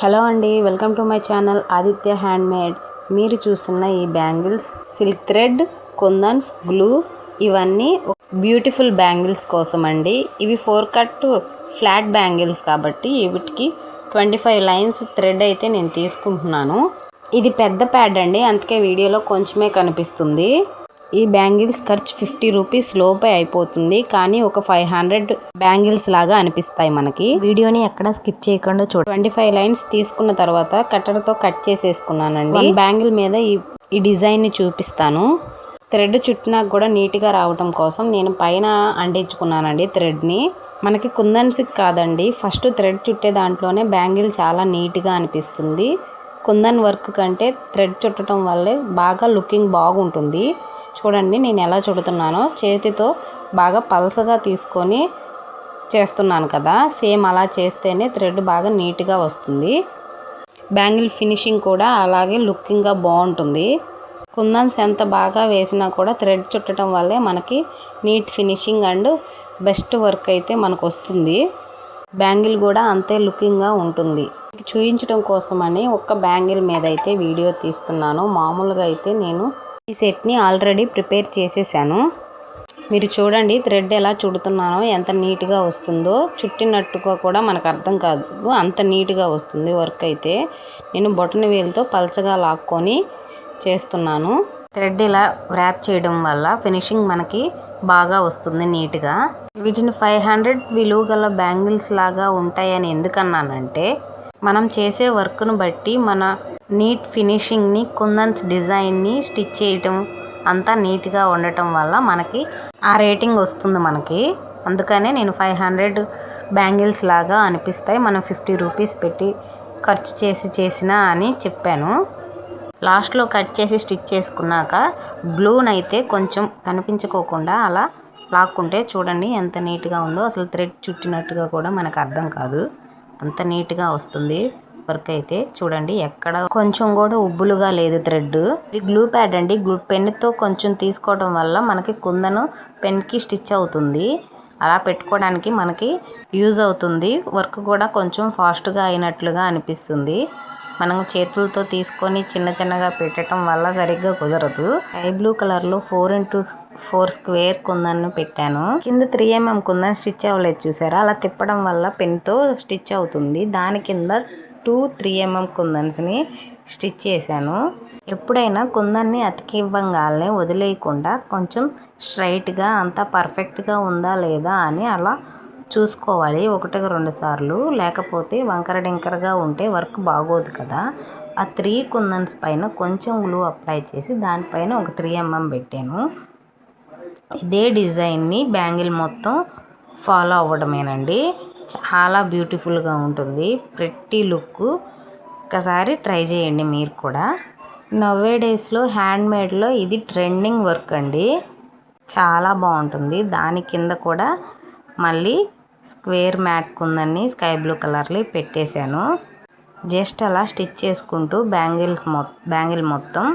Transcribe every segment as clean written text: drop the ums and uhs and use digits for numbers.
Hello అండి, welcome to my channel Aditya handmade. మీరు చూస్తున్న ఈ బ్యాంగిల్స్ సిల్క్ థ్రెడ్, కుందన్స్, గ్లూ ఇవన్నీ బ్యూటిఫుల్ బ్యాంగిల్స్ కోసం అండి. ఇవి 4 కట్ ఫ్లాట్ బ్యాంగిల్స్ కాబట్టి వీటికి 25 లైన్స్ థ్రెడ్ అయితే నేను తీసుకుంటున్నాను. ఇది పెద్ద ప్యాడ్ అండి, అందుకే వీడియోలో కొంచెమే కనిపిస్తుంది. ఈ బ్యాంగిల్స్ ఖర్చు 50 రూపీస్ లోపే అయిపోతుంది, కానీ ఒక 500 బ్యాంగిల్స్ లాగా అనిపిస్తాయి మనకి. వీడియోని ఎక్కడ స్కిప్ చేయకుండా చూడండి. 25 లైన్స్ తీసుకున్న తర్వాత కట్టర్తో కట్ చేసేసుకున్నానండి. బ్యాంగిల్ మీద ఈ డిజైన్ని చూపిస్తాను. థ్రెడ్ చుట్టినాక కూడా నీట్గా రావటం కోసం నేను పైన అంటించుకున్నానండి థ్రెడ్ని. మనకి కుందన్స్కి కాదండి, ఫస్ట్ థ్రెడ్ చుట్టే దాంట్లోనే బ్యాంగిల్ చాలా నీట్గా అనిపిస్తుంది. కుందన్ వర్క్ కంటే థ్రెడ్ చుట్టడం వల్లే బాగా లుకింగ్ బాగుంటుంది. చూడండి నేను ఎలా చుడుతున్నానో, చేతితో బాగా పల్సగా తీసుకొని చేస్తున్నాను కదా, సేమ్ అలా చేస్తేనే థ్రెడ్ బాగా నీట్గా వస్తుంది. బ్యాంగిల్ ఫినిషింగ్ కూడా అలాగే లుకింగ్గా బాగుంటుంది. కుందన్స్ ఎంత బాగా వేసినా కూడా థ్రెడ్ చుట్టడం వల్లే మనకి neat finishing and best work అయితే మనకు వస్తుంది. బ్యాంగిల్ కూడా అంతే లుకింగ్గా ఉంటుంది. చూపించడం కోసమని ఒక్క బ్యాంగిల్ మీద అయితే వీడియో తీస్తున్నాను. మామూలుగా అయితే నేను ఈ సెట్ని ఆల్రెడీ ప్రిపేర్ చేసేసాను. మీరు చూడండి థ్రెడ్ ఎలా చుడుతున్నానో, ఎంత నీట్గా వస్తుందో. చుట్టినట్టుగా కూడా మనకు అర్థం కాదు, అంత నీట్గా వస్తుంది వర్క్ అయితే. నేను బొటన వేలుతో పల్చగా లాక్కొని చేస్తున్నాను. థ్రెడ్ ఇలా ర్యాప్ చేయడం వల్ల ఫినిషింగ్ మనకి బాగా వస్తుంది నీట్గా. వీటిని 500 విలువ గల బ్యాంగిల్స్ లాగా ఉంటాయని ఎందుకన్నానంటే, మనం చేసే వర్క్ను బట్టి మన నీట్ ఫినిషింగ్ని, కుందన్స్ డిజైన్ని స్టిచ్ చేయటం అంతా నీట్గా ఉండటం వల్ల మనకి ఆ రేటింగ్ వస్తుంది మనకి. అందుకనే నేను 500 బ్యాంగిల్స్ లాగా అనిపిస్తాయి, మనం 50 రూపీస్ పెట్టి ఖర్చు చేసినా అని చెప్పాను. లాస్ట్లో కట్ చేసి స్టిచ్ చేసుకున్నాక గ్లూనైతే కొంచెం కనిపించుకోకుండా అలా లాక్కుంటే చూడండి ఎంత నీట్గా ఉందో. అసలు థ్రెడ్ చుట్టినట్టుగా కూడా మనకు అర్థం కాదు, అంత నీట్గా వస్తుంది వర్క్ అయితే. చూడండి ఎక్కడ కొంచెం కూడా ఉబ్బులుగా లేదు థ్రెడ్. ఇది గ్లూ ప్యాడ్ అండి, గ్లూ పెన్తో కొంచెం తీసుకోవడం వల్ల మనకి కుందను పెన్కి స్టిచ్ అవుతుంది. అలా పెట్టుకోవడానికి మనకి యూజ్ అవుతుంది. వర్క్ కూడా కొంచెం ఫాస్ట్గా అయినట్లుగా అనిపిస్తుంది. మనం చేతులతో తీసుకొని చిన్నగా పెట్టడం వల్ల సరిగ్గా కుదరదు. స్కై బ్లూ కలర్లో 4x4 స్క్వేర్ కుందన్ను పెట్టాను. కింద 3mm కుందన్ స్టిచ్ అవ్వలేదు చూసారా, అలా తిప్పడం వల్ల పెన్తో స్టిచ్ అవుతుంది. దాని కింద 3mm కుందన్స్ని స్టిచ్ చేశాను. ఎప్పుడైనా కుందన్ని అతికివ్వంగానే వదిలేయకుండా కొంచెం స్ట్రైట్గా అంతా పర్ఫెక్ట్గా ఉందా లేదా అని అలా చూసుకోవాలి 1-2 సార్లు. లేకపోతే వంకర డింకరగా ఉంటే వర్క్ బాగోదు కదా. ఆ 3 కుందన్స్ పైన కొంచెం గ్లూ అప్లై చేసి దానిపైన ఒక 3mm పెట్టాను. ఇదే డిజైన్ని బ్యాంగిల్ మొత్తం ఫాలో అవ్వడమేనండి. చాలా బ్యూటిఫుల్గా ఉంటుంది, ప్రెట్టి లుక్. ఒకసారి ట్రై చేయండి మీరు కూడా. నవ్వే డేస్లో హ్యాండ్మేడ్లో ఇది ట్రెండింగ్ వర్క్ అండి, చాలా బాగుంటుంది. దాని కింద కూడా మళ్ళీ స్క్వేర్ మ్యాట్ కుందన్ని స్కై బ్లూ కలర్లో పెట్టేశాను. జస్ట్ అలా స్టిచ్ చేసుకుంటూ బ్యాంగిల్ మొత్తం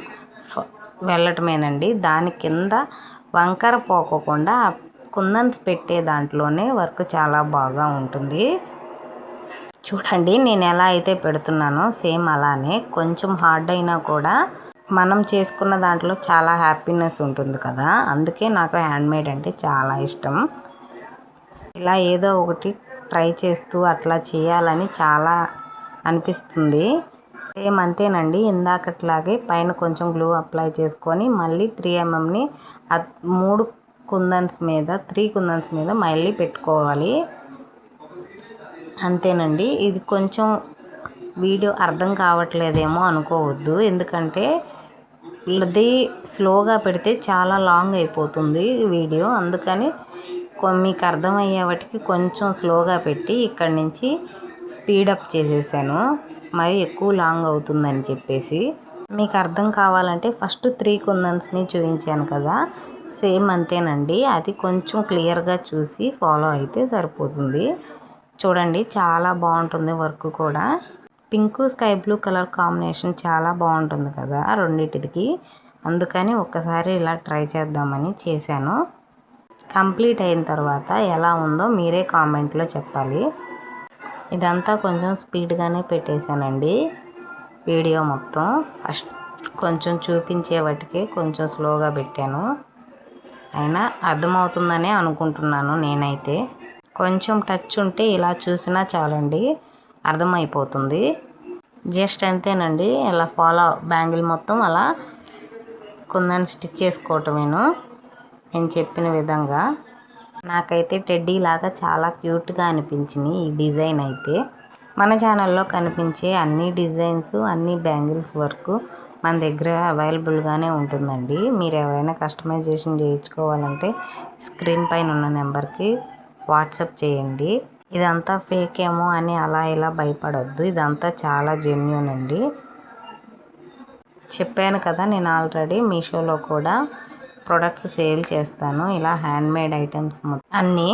వెళ్ళటమేనండి. దాని కింద వంకర పోకోకుండా కుందన్స్ పెట్టే దాంట్లోనే వర్క్ చాలా బాగా ఉంటుంది. చూడండి నేను ఎలా అయితే పెడుతున్నానో సేమ్ అలానే. కొంచెం హార్డ్ అయినా కూడా మనం చేసుకున్న దాంట్లో చాలా హ్యాపీనెస్ ఉంటుంది కదా, అందుకే నాకు హ్యాండ్మేడ్ అంటే చాలా ఇష్టం. ఇలా ఏదో ఒకటి ట్రై చేస్తూ అట్లా చేయాలని చాలా అనిపిస్తుంది. సేమ్ అంతేనండి, ఇందాకట్లాగే పైన కొంచెం గ్లూ అప్లై చేసుకొని మళ్ళీ 3mmని 3 కుందన్స్ మీద 3 కుందన్స్ మీద మళ్ళీ పెట్టుకోవాలి. అంతేనండి. ఇది కొంచెం వీడియో అర్థం కావట్లేదేమో అనుకోవద్దు, ఎందుకంటే ఇది స్లోగా పెడితే చాలా లాంగ్ అయిపోతుంది వీడియో. అందుకని మీకు అర్థమయ్యే వాటికి కొంచెం స్లోగా పెట్టి ఇక్కడి నుంచి స్పీడప్ చేసేసాను, మరి ఎక్కువ లాంగ్ అవుతుందని చెప్పేసి. మీకు అర్థం కావాలంటే ఫస్ట్ 3 కుందన్స్ని చూపించాను కదా, సేమ్ అంతేనండి. అది కొంచెం క్లియర్గా చూసి ఫాలో అయితే సరిపోతుంది. చూడండి చాలా బాగుంటుంది వర్క్ కూడా. Pink sky blue colour combination చాలా బాగుంటుంది కదా రెండింటికి, అందుకని ఒక్కసారి ఇలా ట్రై చేద్దామని చేశాను. కంప్లీట్ అయిన తర్వాత ఎలా ఉందో మీరే కామెంట్లో చెప్పాలి. ఇదంతా కొంచెం స్పీడ్గానే పెట్టేశానండి వీడియో మొత్తం. ఫస్ట్ కొంచెం చూపించే వాటికి కొంచెం స్లోగా పెట్టాను. అయినా అర్థమవుతుందనే అనుకుంటున్నాను నేనైతే. కొంచెం టచ్ ఉంటే ఇలా చూసినా చాలండి, అర్థమైపోతుంది. జస్ట్ అంతేనండి. ఇలా బ్యాంగిల్ మొత్తం అలా కుందన్ స్టిచ్ చేసుకోవటమేను నేను చెప్పిన విధంగా. నాకైతే టెడ్డీ లాగా చాలా క్యూట్గా అనిపించింది ఈ డిజైన్ అయితే. మన ఛానల్లో కనిపించే అన్ని డిజైన్స్, అన్ని బ్యాంగిల్స్ వర్క్ మన దగ్గర అవైలబుల్గానే ఉంటుందండి. మీరు ఎవరైనా కస్టమైజేషన్ చేయించుకోవాలంటే స్క్రీన్ పైన ఉన్న నెంబర్కి వాట్సాప్ చేయండి. ఇదంతా ఫేక్ ఏమో అని అలా ఇలా భయపడొద్దు, ఇదంతా చాలా జెన్యూన్ అండి. చెప్పాను కదా, నేను ఆల్రెడీ మీషోలో కూడా ప్రొడక్ట్స్ సేల్ చేస్తాను. ఇలా హ్యాండ్మేడ్ ఐటమ్స్ అన్నీ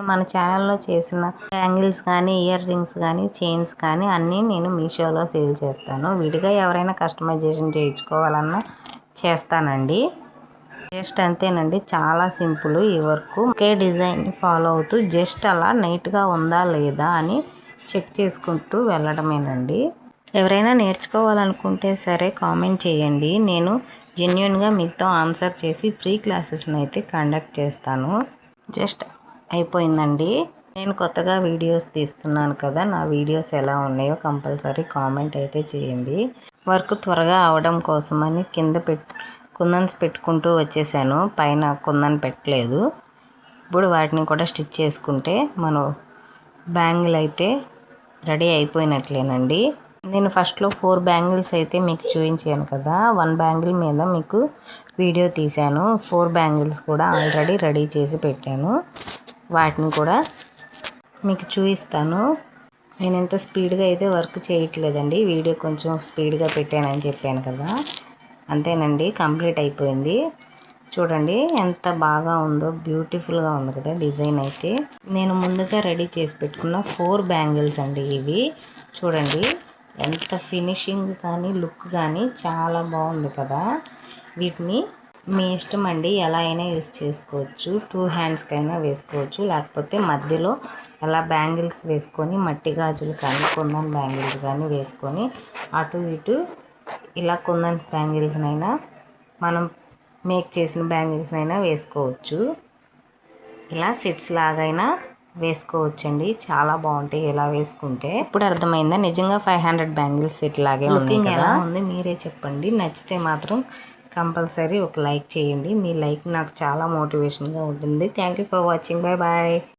మన ఛానల్లో చేసిన బ్యాంగిల్స్ కానీ, ఇయర్ రింగ్స్ కానీ, చైన్స్ కానీ అన్నీ నేను మీషోలో సేల్ చేస్తాను. విడిగా ఎవరైనా కస్టమైజేషన్ చేయించుకోవాలన్నా చేస్తానండి. జస్ట్ అంతేనండి, చాలా సింపుల్ ఈ వర్క్. ఒకే డిజైన్ ఫాలో అవుతూ జస్ట్ అలా నీట్గా ఉందా లేదా అని చెక్ చేసుకుంటూ వెళ్ళడమేనండి. ఎవరైనా నేర్చుకోవాలనుకుంటే సరే కామెంట్ చేయండి, నేను జెన్యున్గా మీతో ఆన్సర్ చేసి ఫ్రీ క్లాసెస్ని అయితే కండక్ట్ చేస్తాను. జస్ట్ అయిపోయిందండి. నేను కొత్తగా వీడియోస్ తీస్తున్నాను కదా, నా వీడియోస్ ఎలా ఉన్నాయో కంపల్సరీ కామెంట్ అయితే చేయండి. వర్క్ త్వరగా అవడం కోసమని కింద కుందన్స్ పెట్టుకుంటూ వచ్చేసాను, పైన కుందన్ పెట్టలేదు. ఇప్పుడు వాటిని కూడా స్టిచ్ చేసుకుంటే మనం బ్యాంగిల్ అయితే రెడీ అయిపోయినట్లేనండి. నేను ఫస్ట్లో 4 బ్యాంగిల్స్ అయితే మీకు చూపించాను కదా, 1 బ్యాంగిల్ మీద మీకు వీడియో తీశాను. 4 బ్యాంగిల్స్ కూడా ఆల్రెడీ రెడీ చేసి పెట్టాను, వాటిని కూడా మీకు చూపిస్తాను. నేను ఎంత స్పీడ్గా అయితే వర్క్ చేయట్లేదండి, వీడియో కొంచెం స్పీడ్గా పెట్టానని చెప్పాను కదా. అంతేనండి, కంప్లీట్ అయిపోయింది. చూడండి ఎంత బాగా ఉందో, బ్యూటిఫుల్గా ఉంది కదా డిజైన్ అయితే. నేను ముందుగా రెడీ చేసి పెట్టుకున్న 4 బ్యాంగిల్స్ అండి ఇవి. చూడండి ఎంత ఫినిషింగ్ కానీ లుక్ కానీ చాలా బాగుంది కదా. వీటిని మీ ఇష్టం అండి, ఎలా అయినా యూస్ చేసుకోవచ్చు. 2 హ్యాండ్స్కైనా వేసుకోవచ్చు, లేకపోతే మధ్యలో అలా బ్యాంగిల్స్ వేసుకొని మట్టి గాజులు కానీ కుందన్ బ్యాంగిల్స్ కానీ వేసుకొని అటు ఇటు ఇలా కుందన్స్ బ్యాంగిల్స్నైనా మనం మేక్ చేసిన బ్యాంగిల్స్నైనా వేసుకోవచ్చు. ఇలా సెట్స్ లాగైనా వేసుకోవచ్చండి, చాలా బాగుంటాయి ఇలా వేసుకుంటే. ఇప్పుడు అర్థమైందా, నిజంగా 500 బ్యాంగిల్స్ సెట్ లాగే లుకింగ్ ఎలా ఉంది మీరే చెప్పండి. నచ్చితే మాత్రం కంపల్సరీ ఒక లైక్ చేయండి. మీ లైక్ నాకు చాలా మోటివేషన్గా ఉంటుంది. Thank you for watching. Bye bye.